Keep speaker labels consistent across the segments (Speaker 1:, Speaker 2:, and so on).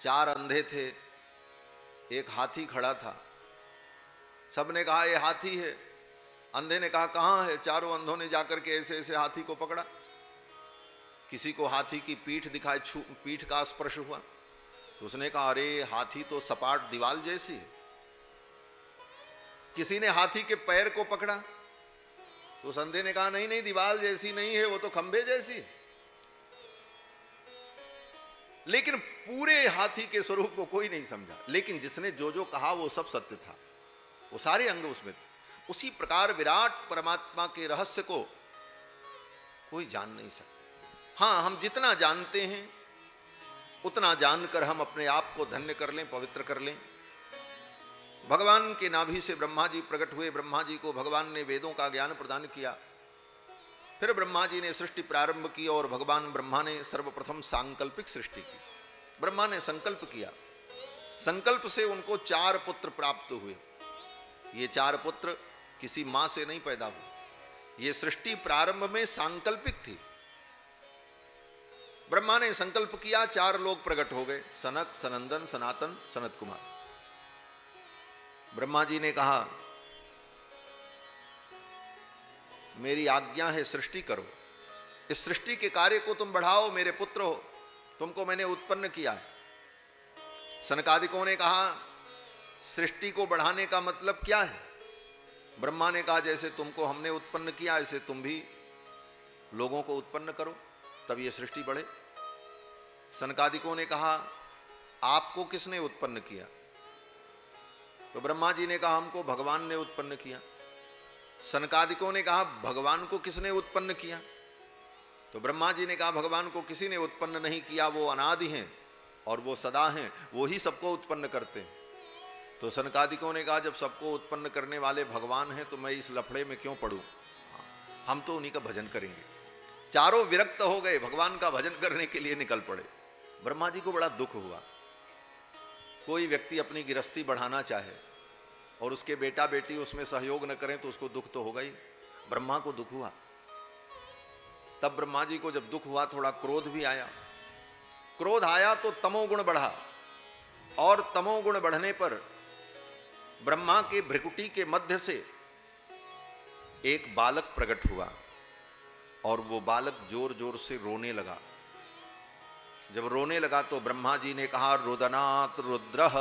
Speaker 1: 4 अंधे थे, एक हाथी खड़ा था। सबने कहा ये हाथी है। अंधे ने कहा कहाँ है? चारों अंधों ने जाकर के ऐसे ऐसे हाथी को पकड़ा। किसी को हाथी की पीठ दिखाई, पीठ का स्पर्श हुआ तो उसने कहा अरे हाथी तो सपाट दीवार जैसी है। किसी ने हाथी के पैर को पकड़ा तो उस अंधे ने कहा नहीं नहीं, दीवार जैसी नहीं है, वो तो खंभे जैसी है। लेकिन पूरे हाथी के स्वरूप को कोई नहीं समझा, लेकिन जिसने जो जो कहा वो सब सत्य था, वो सारे अंग उसमें थे। उसी प्रकार विराट परमात्मा के रहस्य को कोई जान नहीं सकता। हाँ, हम जितना जानते हैं उतना जानकर हम अपने आप को धन्य कर लें, पवित्र कर लें। भगवान के नाभि से ब्रह्मा जी प्रकट हुए। ब्रह्मा जी को भगवान ने वेदों का ज्ञान प्रदान किया। फिर ब्रह्मा जी ने सृष्टि प्रारंभ की और भगवान ब्रह्मा ने सर्वप्रथम सांकल्पिक सृष्टि की। ब्रह्मा ने संकल्प किया, संकल्प से उनको 4 पुत्र प्राप्त हुए। ये 4 पुत्र किसी मां से नहीं पैदा हुए, ये सृष्टि प्रारंभ में सांकल्पिक थी। ब्रह्मा ने संकल्प किया, 4 लोग प्रकट हो गए, सनक, सनंदन, सनातन, सनत कुमार। ब्रह्मा जी ने कहा मेरी आज्ञा है सृष्टि करो, इस सृष्टि के कार्य को तुम बढ़ाओ, मेरे पुत्र हो, तुमको मैंने उत्पन्न किया है। सनकादिकों ने कहा सृष्टि को बढ़ाने का मतलब क्या है? ब्रह्मा ने कहा जैसे तुमको हमने उत्पन्न किया ऐसे तुम भी लोगों को उत्पन्न करो, तब ये सृष्टि बढ़े। सनकादिकों ने कहा आपको किसने उत्पन्न किया? तो ब्रह्मा जी ने कहा हमको भगवान ने उत्पन्न किया। सनकादिकों ने कहा भगवान को किसने उत्पन्न किया? तो ब्रह्मा जी ने कहा भगवान को किसी ने उत्पन्न नहीं किया, वो अनादि हैं और वो सदा हैं, वो ही सबको उत्पन्न करते हैं। तो सनकादिकों ने कहा जब सबको उत्पन्न करने वाले भगवान हैं तो मैं इस लफड़े में क्यों पड़ूं, हम तो उन्हीं का भजन करेंगे। चारों विरक्त हो गए, भगवान का भजन करने के लिए निकल पड़े। ब्रह्मा जी को बड़ा दुख हुआ। कोई व्यक्ति अपनी गृहस्थी बढ़ाना चाहे और उसके बेटा बेटी उसमें सहयोग न करें तो उसको दुख तो होगा ही। ब्रह्मा को दुख हुआ। तब ब्रह्मा जी को जब दुख हुआ थोड़ा क्रोध भी आया। क्रोध आया तो तमोगुण बढ़ा और तमोगुण बढ़ने पर ब्रह्मा के भ्रिकुटी के मध्य से एक बालक प्रकट हुआ और वो बालक जोर जोर से रोने लगा। जब रोने लगा तो ब्रह्मा जी ने कहा रुदनात् रुद्रः,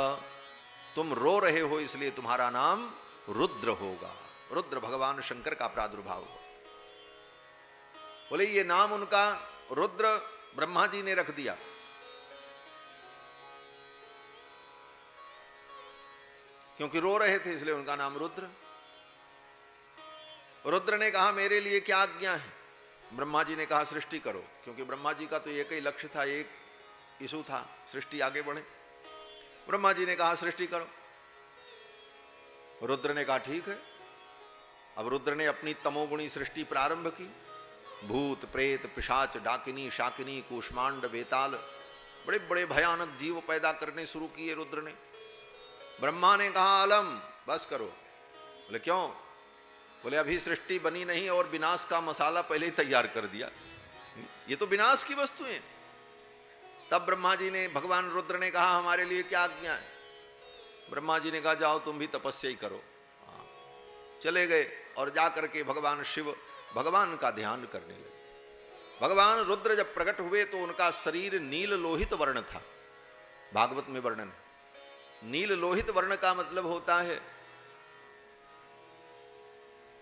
Speaker 1: तुम रो रहे हो इसलिए तुम्हारा नाम रुद्र होगा। रुद्र भगवान शंकर का प्रादुर्भाव हो। बोले ये नाम उनका रुद्र ब्रह्मा जी ने रख दिया। क्योंकि रो रहे थे इसलिए उनका नाम रुद्र। रुद्र ने कहा मेरे लिए क्या आज्ञा है? ब्रह्मा जी ने कहा सृष्टि करो, क्योंकि ब्रह्मा जी का तो एक ही लक्ष्य था, एक इशू था, सृष्टि आगे बढ़े। ब्रह्मा जी ने कहा सृष्टि करो। रुद्र ने कहा ठीक है। अब रुद्र ने अपनी तमोगुणी सृष्टि प्रारंभ की। भूत प्रेत पिशाच डाकिनी शाकिनी कूष्मांड बेताल बड़े बड़े भयानक जीव पैदा करने शुरू किए रुद्र ने। ब्रह्मा ने कहा अलम बस करो। बोले क्यों? बोले अभी सृष्टि बनी नहीं और विनाश का मसाला पहले ही तैयार कर दिया, ये तो विनाश की वस्तुएं। तब ब्रह्मा जी ने, भगवान रुद्र ने कहा हमारे लिए क्या आज्ञा है? ब्रह्मा जी ने कहा जाओ तुम भी तपस्या ही करो। चले गए और जाकर के भगवान शिव भगवान का ध्यान करने लगे। भगवान रुद्र जब प्रकट हुए तो उनका शरीर नील लोहित वर्ण था। भागवत में वर्णन है। नील लोहित वर्ण का मतलब होता है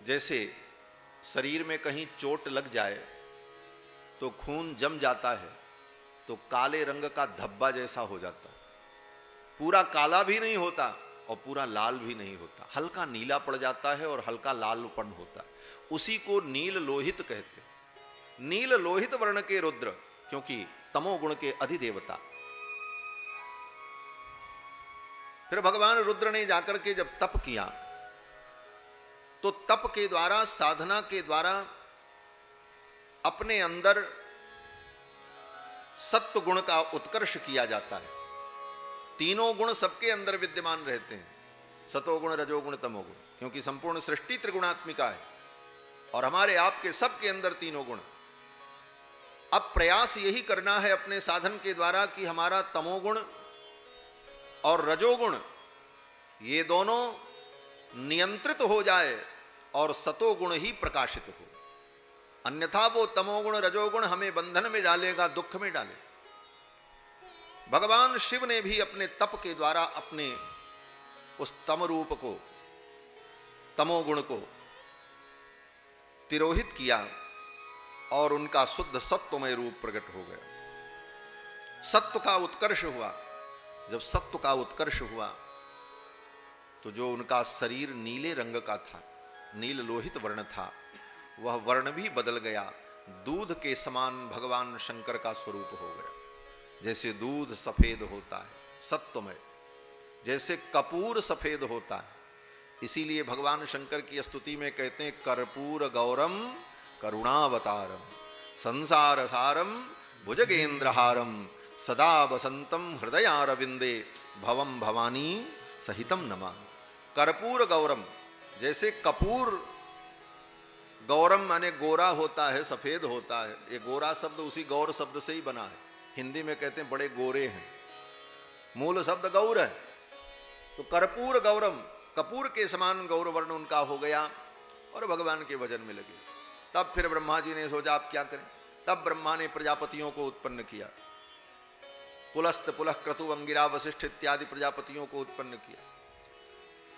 Speaker 1: जैसे शरीर में कहीं चोट लग जाए तो खून जम जाता है तो काले रंग का धब्बा जैसा हो जाता है। पूरा काला भी नहीं होता और पूरा लाल भी नहीं होता, हल्का नीला पड़ जाता है और हल्का लालपन होता है। उसी को नील लोहित कहते हैं। नील लोहित वर्ण के रुद्र, क्योंकि तमोगुण के अधिदेवता। फिर भगवान रुद्र ने जाकर के जब तप किया तो तप के द्वारा, साधना के द्वारा अपने अंदर सत्व गुण का उत्कर्ष किया जाता है। तीनों गुण सबके अंदर विद्यमान रहते हैं, सतोगुण रजोगुण तमोगुण, क्योंकि संपूर्ण सृष्टि त्रिगुणात्मिका है और हमारे आपके सबके अंदर तीनों गुण। अब प्रयास यही करना है अपने साधन के द्वारा कि हमारा तमोगुण और रजोगुण ये दोनों नियंत्रित हो जाए और सतोगुण ही प्रकाशित हो, अन्यथा वो तमोगुण रजोगुण हमें बंधन में डालेगा, दुख में डालेगा। भगवान शिव ने भी अपने तप के द्वारा अपने उस तम रूप को, तमोगुण को तिरोहित किया और उनका शुद्ध सत्वमय रूप प्रकट हो गया। सत्व का उत्कर्ष हुआ। जब सत्व का उत्कर्ष हुआ तो जो उनका शरीर नीले रंग का था, नील लोहित वर्ण था, वह वर्ण भी बदल गया। दूध के समान भगवान शंकर का स्वरूप हो गया। जैसे दूध सफेद होता है सत्वमय, जैसे कपूर सफेद होता है, इसीलिए भगवान शंकर की स्तुति में कहते हैं कर्पूर गौरम करुणावतारम संसार सारम भुजगेंद्रहारम सदा वसंतम हृदयारविंदे भवम भवानी सहितम नमामि। कर्पूर गौरम, जैसे कपूर, गौरम माने गोरा होता है, सफेद होता है। ये गोरा शब्द उसी गौर शब्द से ही बना है। हिंदी में कहते हैं बड़े गोरे हैं, मूल शब्द गौर है। तो कर्पूर गौरम, कपूर के समान गौर वर्ण उनका हो गया और भगवान के भजन में लगे। तब फिर ब्रह्मा जी ने सोचा आप क्या करें। तब ब्रह्मा ने प्रजापतियों को उत्पन्न किया, पुलस्त पुलह क्रतु अंगिरा वशिष्ठ इत्यादि प्रजापतियों को उत्पन्न किया।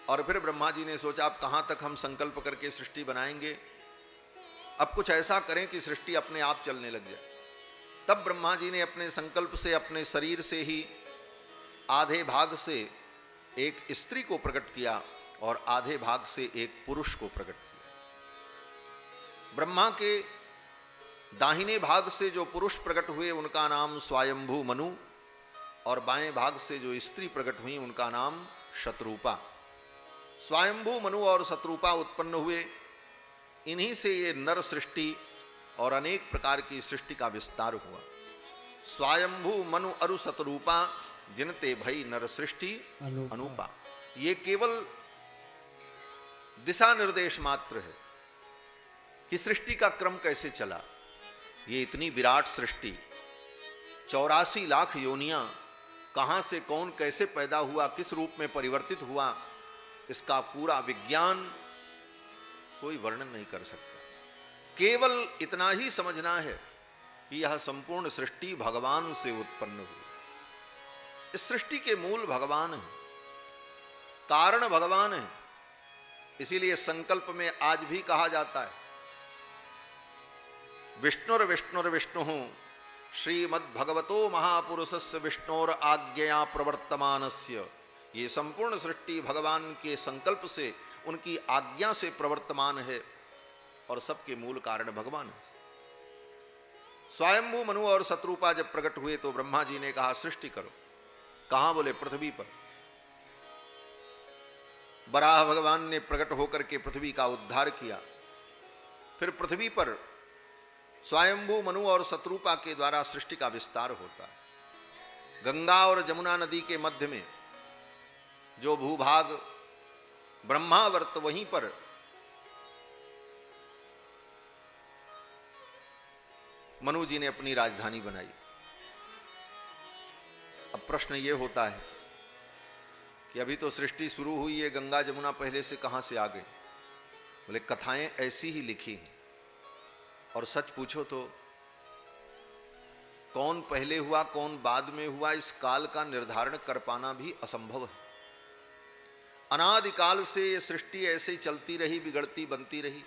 Speaker 1: और फिर ब्रह्मा जी ने सोचा अब कहां तक हम संकल्प करके सृष्टि बनाएंगे, अब कुछ ऐसा करें कि सृष्टि अपने आप चलने लग जाए। तब ब्रह्मा जी ने अपने संकल्प से, अपने शरीर से ही आधे भाग से एक स्त्री को प्रकट किया और आधे भाग से एक पुरुष को प्रकट किया। ब्रह्मा के दाहिने भाग से जो पुरुष प्रकट हुए उनका नाम स्वयंभू मनु, और बाएं भाग से जो स्त्री प्रकट हुई उनका नाम शतरूपा। स्वयंभू मनु और शतरूपा उत्पन्न हुए। इन्हीं से ये नर सृष्टि और अनेक प्रकार की सृष्टि का विस्तार हुआ। स्वयंभू मनु अरु शतरूपा जिनते भई नर सृष्टि अनुपा। ये केवल दिशा निर्देश मात्र है कि सृष्टि का क्रम कैसे चला। ये इतनी विराट सृष्टि, 84 लाख योनियां, कहां से कौन कैसे पैदा हुआ, किस रूप में परिवर्तित हुआ, इसका पूरा विज्ञान कोई वर्णन नहीं कर सकता। केवल इतना ही समझना है कि यह संपूर्ण सृष्टि भगवान से उत्पन्न हुई। इस सृष्टि के मूल भगवान है, कारण भगवान है। इसीलिए संकल्प में आज भी कहा जाता है विष्णुर विष्णुर विष्णु श्रीमद् भगवतो महापुरुषस्य विष्णोर आज्ञया प्रवर्तमानस्य। ये संपूर्ण सृष्टि भगवान के संकल्प से, उनकी आज्ञा से प्रवर्तमान है और सबके मूल कारण भगवान है। स्वयंभू मनु और शतरूपा जब प्रकट हुए तो ब्रह्मा जी ने कहा सृष्टि करो। कहां? बोले पृथ्वी पर। बराह भगवान ने प्रकट होकर के पृथ्वी का उद्धार किया। फिर पृथ्वी पर स्वयंभू मनु और शतरूपा के द्वारा सृष्टि का विस्तार होता है। गंगा और जमुना नदी के मध्य में जो भूभाग ब्रह्मावर्त, वहीं पर मनु जी ने अपनी राजधानी बनाई। अब प्रश्न ये होता है कि अभी तो सृष्टि शुरू हुई है, गंगा जमुना पहले से कहां से आ गई? बोले कथाएं ऐसी ही लिखी हैं, और सच पूछो तो कौन पहले हुआ कौन बाद में हुआ, इस काल का निर्धारण कर पाना भी असंभव है। अनादिकाल से ये सृष्टि ऐसे ही चलती रही, बिगड़ती बनती रही।